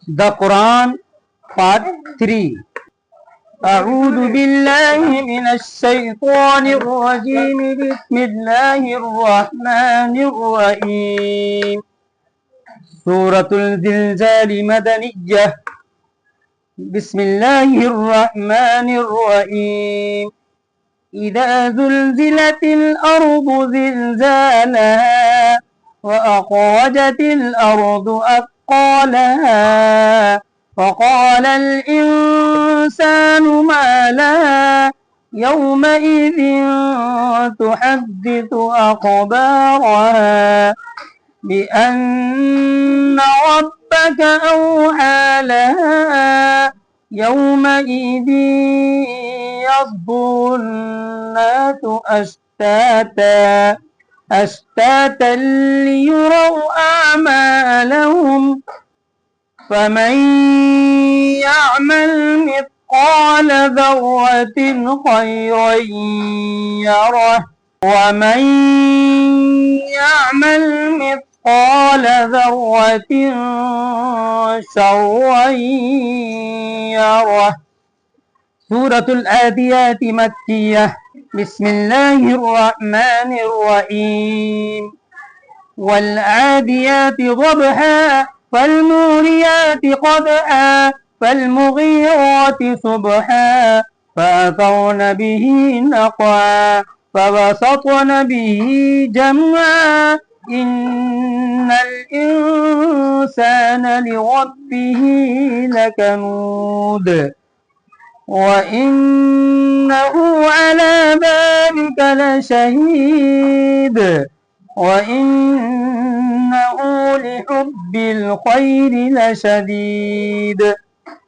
The Quran, Part 3. أعوذ بالله من الشيطان الرجيم. بسم الله الرحمن الرحيم. سورة الزلزال مدنية. بسم الله الرحمن الرحيم. إذا زلزلت الأرض زلزالها وأخرجت الأرض أثقالها وقال الإنسان ما لها يومئذ تحدث أخبارها بأن ربك أوحى لها يومئذ يصدر الناس أشتاتا ليروا أعمالهم فمن يعمل مثقال ذرة خيرا يره ومن يعمل مثقال ذرة شرا يره. سورة العاديات مكية. بسم الله الرحمن الرحيم. والعاديات ضبحا فالموريات قدحا فالمغيرات صبحا فأثرن به نقعا فبسطن به جمعا إن الإنسان لربه لكنود وإنه على ذلك لشهيد وإنه لحب الخير لشديد.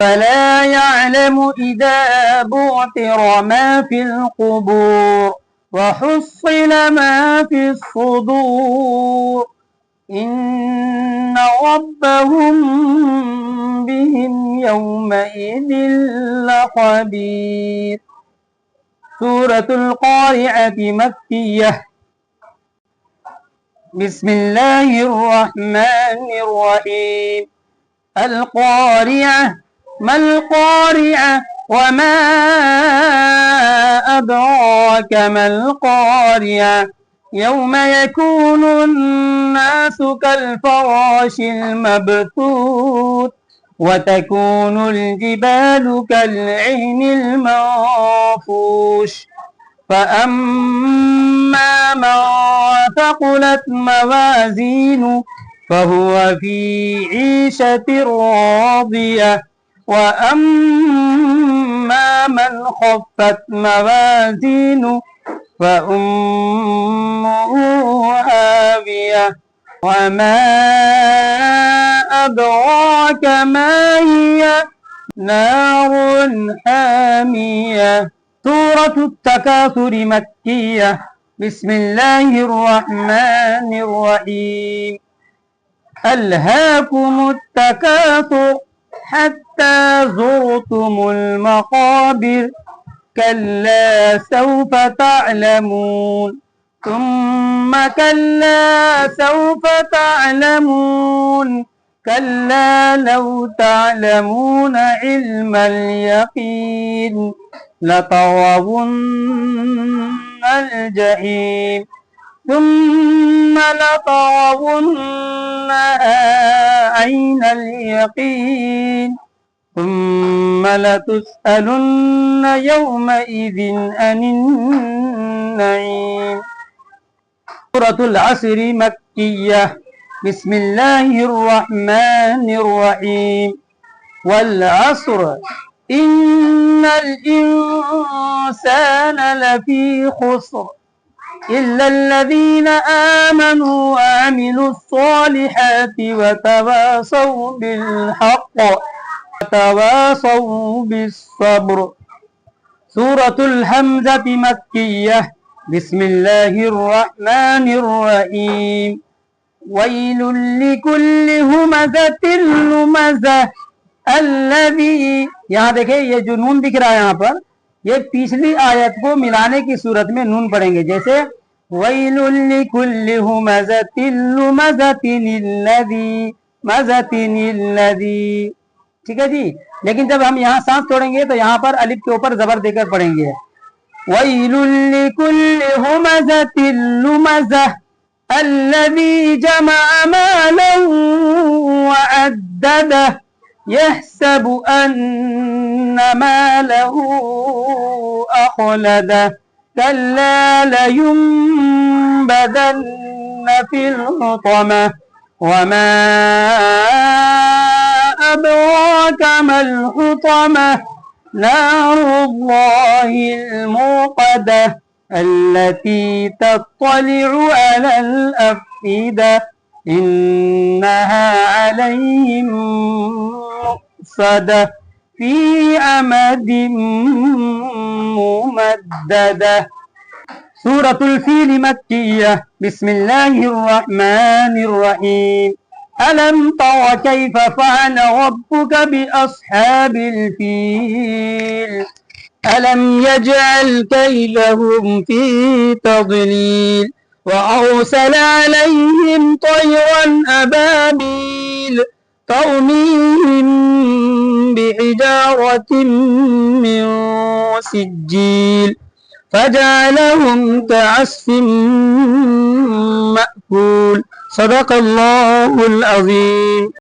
فلا يعلم إذا بعثر ما في القبور وحصل ما في الصدور إن ربهم بهم يومئذ لخبير. سورة القارعة مكية. بسم الله الرحمن الرحيم. القارعة ما القارعة وما أدراك ما القارعة يوم يكون الناس كالفراش المبثوث وتكون الجبال كالعهن المنفوش فأما من ثقلت موازينه فهو في عيشة راضية وأما من خفت موازينه فأمه هاوية وما أدراك ما هي نار حامية. سورة التكاثر مكية. بسم الله الرحمن الرحيم. ألهاكم التكاثر حتى زرتم المقابر كلا سوف تعلمون ثم كلا سوف تعلمون كلا لو تعلمون علم اليقين لترون الجحيم ثم لترونها عين اليقين ثم لتسألن يومئذ عن النعيم. سورة العصر مكية. بسم الله الرحمن الرحيم. والعصر إن الإنسان لفي خسر إلا الذين آمنوا وعملوا الصالحات وتواصوا بالحق وتواصوا بالصبر. سورة الهمزة مكية. بسم الله الرحمن الرحيم. ويل لكل همزة लुमज़ह الذي। यहाँ देखिए ये जो नून दिख रहा है यहाँ पर, ये पिछली आयत को मिलाने की सूरत में नून पढ़ेंगे। जैसे वैलुल लिकुल्लि हुमज़तिन लुमज़तिन लज़ी मज़तिन लज़ी, ठीक है जी। लेकिन जब हम यहाँ सांस छोड़ेंगे तो यहाँ पर अलिफ के ऊपर जबर देकर पढ़ेंगे। वैलुल लिकुल्लि हुमज़तिल लुमज़ह अल्लज़ी जमअ मालन वअद्ददह यहसबु अन्ना मालहु अख़लदह कल्ला लयुंबदन्न फिल हुतमह वमा अदराक मल हुतमह नारुल्लाहिल मुक़दह التي تطلع على الأفئدة إنها عليهم مؤصدة في أمد ممددة سورة الفيل مكية بسم الله الرحمن الرحيم ألم تر كيف فعل ربك بأصحاب الفيل ألم يجعل كيدهم في تضليل وأرسل عليهم طيرا أبابيل ترميهم بحجارة من سجيل فجعلهم كعصف مأكول صدق الله العظيم.